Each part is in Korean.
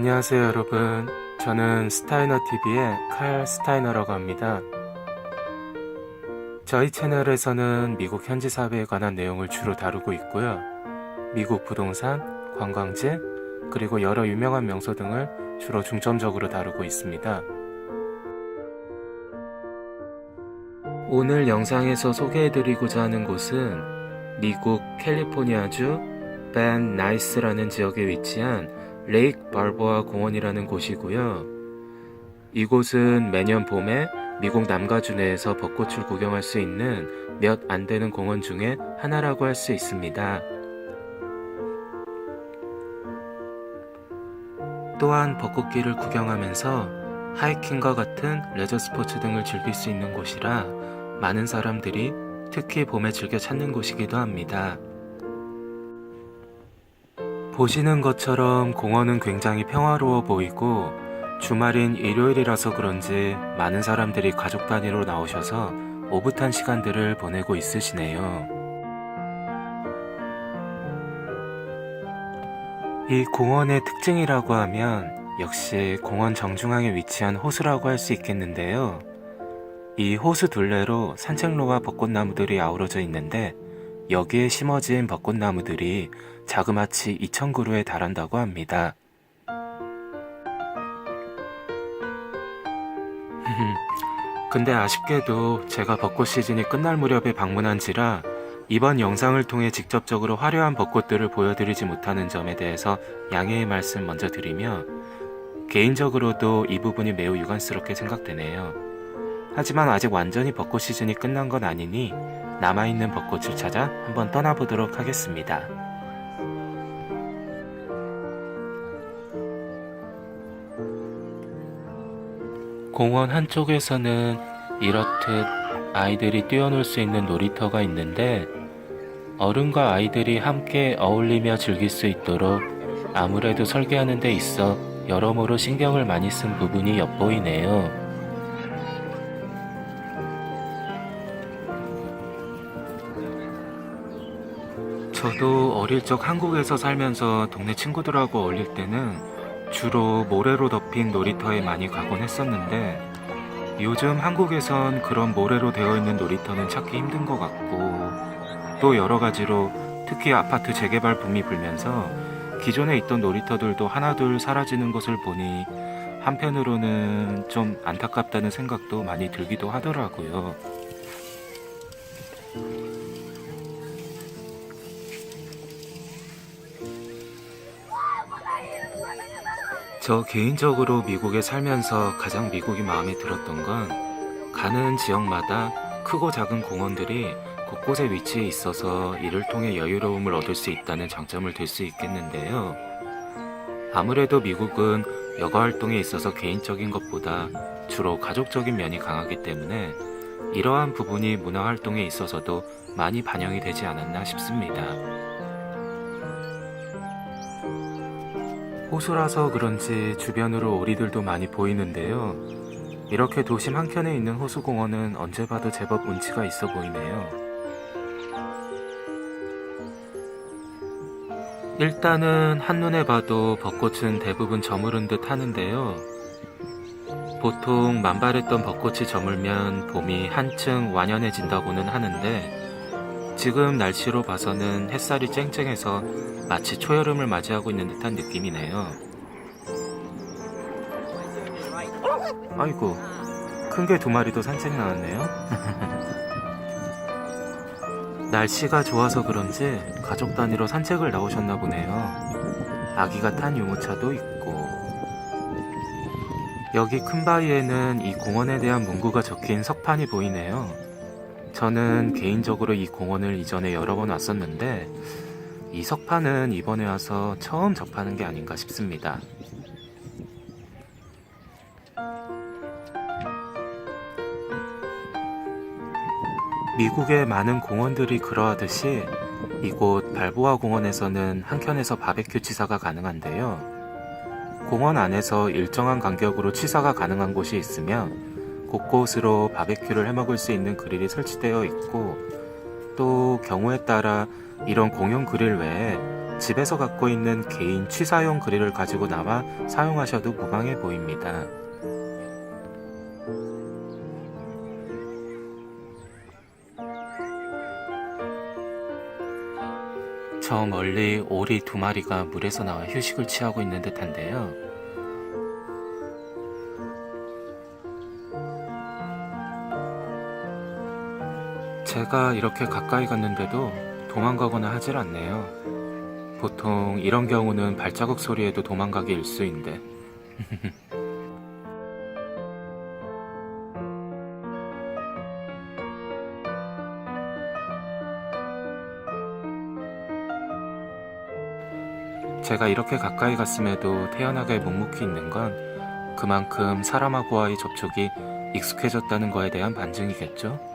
안녕하세요 여러분. 저는 스타이너TV의 칼 스타이너라고 합니다. 저희 채널에서는 미국 현지 사회에 관한 내용을 주로 다루고 있고요. 미국 부동산, 관광지, 그리고 여러 유명한 명소 등을 주로 중점적으로 다루고 있습니다. 오늘 영상에서 소개해드리고자 하는 곳은 미국 캘리포니아주 밴 나이스라는 지역에 위치한 레이크 발보아 공원이라는 곳이고요. 이곳은 매년 봄에 미국 남가주 내에서 벚꽃을 구경할 수 있는 몇 안 되는 공원 중에 하나라고 할 수 있습니다. 또한 벚꽃길을 구경하면서 하이킹과 같은 레저 스포츠 등을 즐길 수 있는 곳이라 많은 사람들이 특히 봄에 즐겨 찾는 곳이기도 합니다. 보시는 것처럼 공원은 굉장히 평화로워 보이고 주말인 일요일이라서 그런지 많은 사람들이 가족 단위로 나오셔서 오붓한 시간들을 보내고 있으시네요. 이 공원의 특징이라고 하면 역시 공원 정중앙에 위치한 호수라고 할 수 있겠는데요. 이 호수 둘레로 산책로와 벚꽃나무들이 아우러져 있는데 여기에 심어진 벚꽃나무들이 자그마치 2,000그루에 달한다고 합니다. 근데 아쉽게도 제가 벚꽃 시즌이 끝날 무렵에 방문한지라 이번 영상을 통해 직접적으로 화려한 벚꽃들을 보여드리지 못하는 점에 대해서 양해의 말씀 먼저 드리며 개인적으로도 이 부분이 매우 유감스럽게 생각되네요. 하지만 아직 완전히 벚꽃 시즌이 끝난 건 아니니 남아있는 벚꽃을 찾아 한번 떠나보도록 하겠습니다. 공원 한쪽에서는 이렇듯 아이들이 뛰어놀 수 있는 놀이터가 있는데 어른과 아이들이 함께 어울리며 즐길 수 있도록 아무래도 설계하는 데 있어 여러모로 신경을 많이 쓴 부분이 엿보이네요. 저도 어릴 적 한국에서 살면서 동네 친구들하고 어울릴 때는 주로 모래로 덮인 놀이터에 많이 가곤 했었는데 요즘 한국에선 그런 모래로 되어 있는 놀이터는 찾기 힘든 것 같고 또 여러 가지로 특히 아파트 재개발 붐이 불면서 기존에 있던 놀이터들도 하나둘 사라지는 것을 보니 한편으로는 좀 안타깝다는 생각도 많이 들기도 하더라고요. 저 개인적으로 미국에 살면서 가장 미국이 마음에 들었던 건 가는 지역마다 크고 작은 공원들이 곳곳에 위치해 있어서 이를 통해 여유로움을 얻을 수 있다는 장점을 들 수 있겠는데요. 아무래도 미국은 여가 활동에 있어서 개인적인 것보다 주로 가족적인 면이 강하기 때문에 이러한 부분이 문화 활동에 있어서도 많이 반영이 되지 않았나 싶습니다. 호수라서 그런지 주변으로 오리들도 많이 보이는데요. 이렇게 도심 한켠에 있는 호수공원은 언제 봐도 제법 운치가 있어 보이네요. 일단은 한눈에 봐도 벚꽃은 대부분 저무른 듯 하는데요. 보통 만발했던 벚꽃이 저물면 봄이 한층 완연해진다고는 하는데 지금 날씨로 봐서는 햇살이 쨍쨍해서 마치 초여름을 맞이하고 있는 듯한 느낌이네요. 아이고, 큰 개 2마리도 산책 나왔네요. 날씨가 좋아서 그런지 가족 단위로 산책을 나오셨나 보네요. 아기가 탄 유모차도 있고 여기 큰 바위에는 이 공원에 대한 문구가 적힌 석판이 보이네요. 저는 개인적으로 이 공원을 이전에 여러 번 왔었는데 이 석판은 이번에 와서 처음 접하는 게 아닌가 싶습니다. 미국의 많은 공원들이 그러하듯이 이곳 발보아 공원에서는 한켠에서 바베큐 취사가 가능한데요. 공원 안에서 일정한 간격으로 취사가 가능한 곳이 있으면 곳곳으로 바베큐를 해먹을 수 있는 그릴이 설치되어 있고 또 경우에 따라 이런 공용 그릴 외에 집에서 갖고 있는 개인 취사용 그릴을 가지고 나와 사용하셔도 무방해 보입니다. 저 멀리 오리 2마리가 물에서 나와 휴식을 취하고 있는 듯한데요. 제가 이렇게 가까이 갔는데도 도망가거나 하질 않네요. 보통 이런 경우는 발자국 소리에도 도망가기 일쑤인데. 제가 이렇게 가까이 갔음에도 태연하게 묵묵히 있는 건 그만큼 사람하고의 접촉이 익숙해졌다는 거에 대한 반증이겠죠?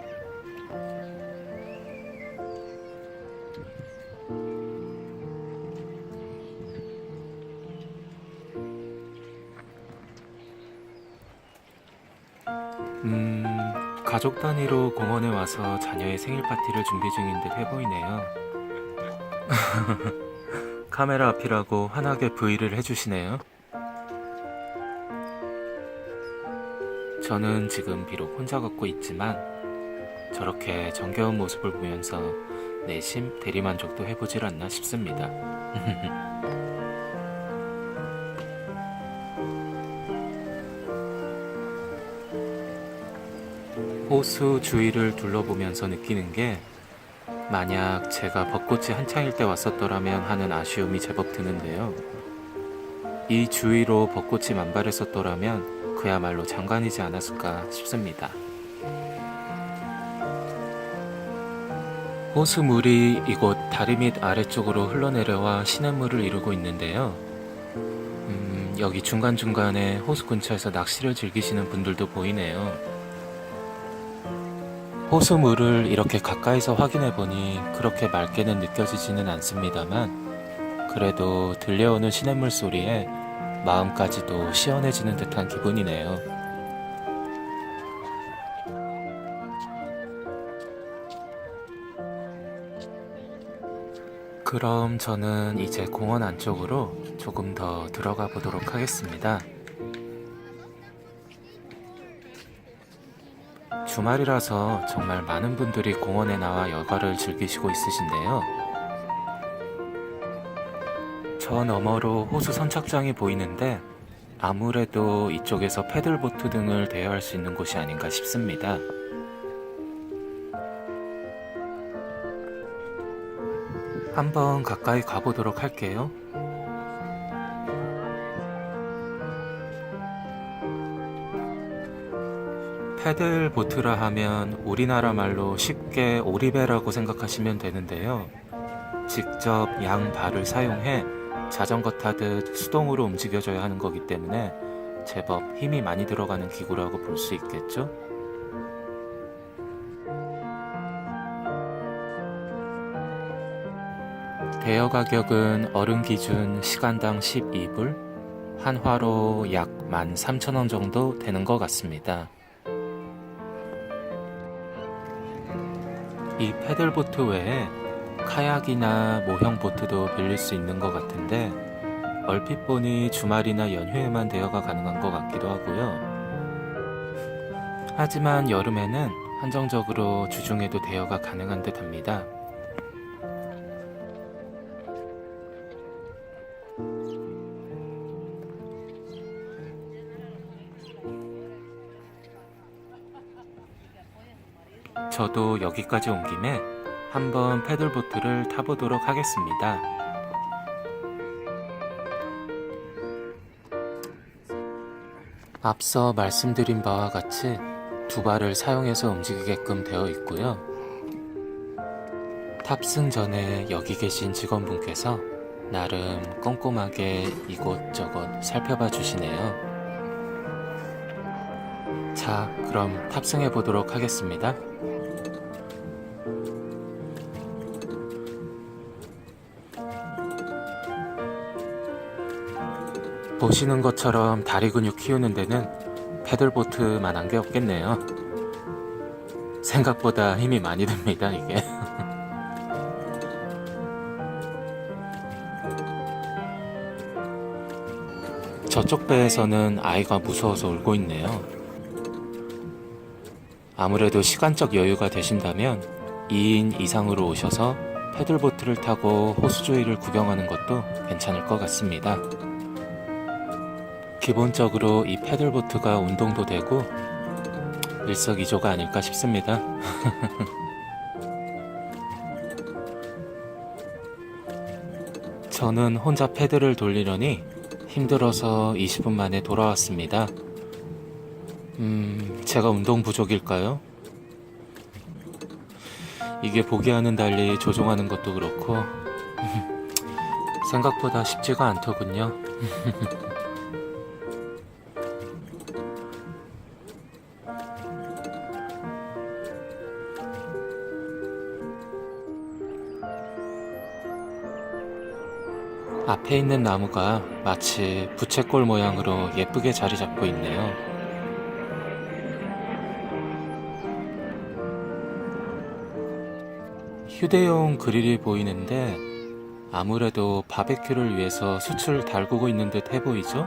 가족 단위로 공원에 와서 자녀의 생일 파티를 준비 중인 듯 해보이네요. 카메라 앞이라고 환하게 V를 해주시네요. 저는 지금 비록 혼자 걷고 있지만 저렇게 정겨운 모습을 보면서 내심 대리만족도 해보질 않나 싶습니다. 호수 주위를 둘러보면서 느끼는 게 만약 제가 벚꽃이 한창일 때 왔었더라면 하는 아쉬움이 제법 드는데요. 이 주위로 벚꽃이 만발했었더라면 그야말로 장관이지 않았을까 싶습니다. 호수물이 이곳 다리 밑 아래쪽으로 흘러내려와 시냇물을 이루고 있는데요. 여기 중간중간에 호수 근처에서 낚시를 즐기시는 분들도 보이네요. 호수물을 이렇게 가까이서 확인해 보니 그렇게 맑게는 느껴지지는 않습니다만 그래도 들려오는 시냇물 소리에 마음까지도 시원해지는 듯한 기분이네요. 그럼 저는 이제 공원 안쪽으로 조금 더 들어가 보도록 하겠습니다. 주말이라서 정말 많은 분들이 공원에 나와 여가를 즐기시고 있으신데요. 저 너머로 호수 선착장이 보이는데 아무래도 이쪽에서 패들보트 등을 대여할 수 있는 곳이 아닌가 싶습니다. 한번 가까이 가보도록 할게요. 패들보트라 하면 우리나라 말로 쉽게 오리배라고 생각하시면 되는데요. 직접 양 발을 사용해 자전거 타듯 수동으로 움직여줘야 하는 거기 때문에 제법 힘이 많이 들어가는 기구라고 볼 수 있겠죠? 대여 가격은 어른 기준 시간당 12불, 한화로 약 13,000원 정도 되는 것 같습니다. 이 패들보트 외에 카약이나 모형 보트도 빌릴 수 있는 것 같은데 얼핏 보니 주말이나 연휴에만 대여가 가능한 것 같기도 하고요. 하지만 여름에는 한정적으로 주중에도 대여가 가능한 듯 합니다. 저도 여기까지 온 김에 한번 패들보트를 타보도록 하겠습니다. 앞서 말씀드린 바와 같이 두 발을 사용해서 움직이게끔 되어 있고요. 탑승 전에 여기 계신 직원분께서 나름 꼼꼼하게 이곳저곳 살펴봐 주시네요. 자, 그럼 탑승해 보도록 하겠습니다. 보시는 것처럼 다리 근육 키우는 데는 패들보트만한 게 없겠네요. 생각보다 힘이 많이 듭니다, 이게. 저쪽 배에서는 아이가 무서워서 울고 있네요. 아무래도 시간적 여유가 되신다면 2인 이상으로 오셔서 패들보트를 타고 호수조이를 구경하는 것도 괜찮을 것 같습니다. 기본적으로 이 패들보트가 운동도 되고 일석이조가 아닐까 싶습니다. 저는 혼자 패들을 돌리려니 힘들어서 20분 만에 돌아왔습니다. 제가 운동 부족일까요? 이게 보기와는 달리 조종하는 것도 그렇고 생각보다 쉽지가 않더군요. 앞에 있는 나무가 마치 부채꼴 모양으로 예쁘게 자리 잡고 있네요. 휴대용 그릴이 보이는데 아무래도 바베큐를 위해서 숯을 달구고 있는 듯 해 보이죠?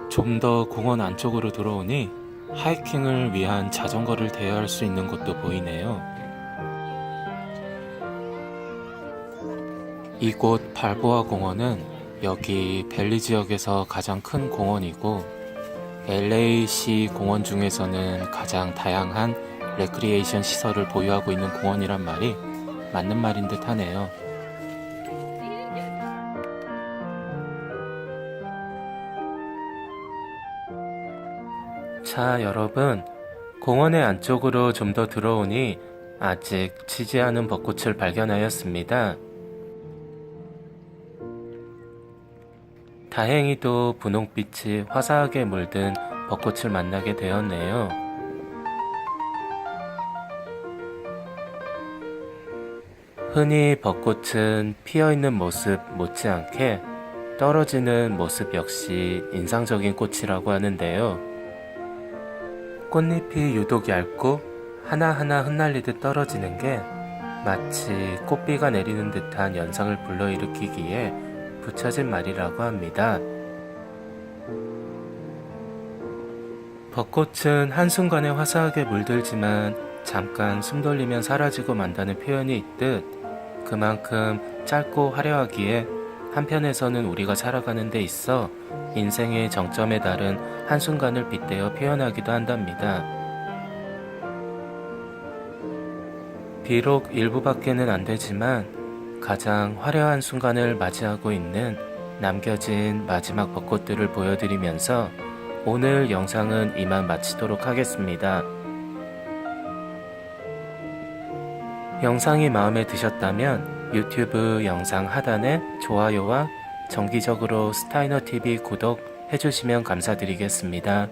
좀 더 공원 안쪽으로 들어오니 하이킹을 위한 자전거를 대여할 수 있는 곳도 보이네요. 이곳 발보아 공원은 여기 벨리 지역에서 가장 큰 공원이고 LA시 공원 중에서는 가장 다양한 레크리에이션 시설을 보유하고 있는 공원이란 말이 맞는 말인 듯 하네요. 자, 여러분, 공원의 안쪽으로 좀 더 들어오니 아직 지지 않은 벚꽃을 발견하였습니다. 다행히도 분홍빛이 화사하게 물든 벚꽃을 만나게 되었네요. 흔히 벚꽃은 피어있는 모습 못지않게 떨어지는 모습 역시 인상적인 꽃이라고 하는데요. 꽃잎이 유독 얇고 하나하나 흩날리듯 떨어지는 게 마치 꽃비가 내리는 듯한 연상을 불러일으키기에 붙여진 말이라고 합니다. 벚꽃은 한순간에 화사하게 물들지만 잠깐 숨 돌리면 사라지고 만다는 표현이 있듯 그만큼 짧고 화려하기에 한편에서는 우리가 살아가는 데 있어 인생의 정점에 달은 한순간을 빗대어 표현하기도 한답니다. 비록 일부밖에는 안 되지만 가장 화려한 순간을 맞이하고 있는 남겨진 마지막 벚꽃들을 보여드리면서 오늘 영상은 이만 마치도록 하겠습니다. 영상이 마음에 드셨다면 유튜브 영상 하단에 좋아요와 정기적으로 스타이너TV 구독 해주시면 감사드리겠습니다.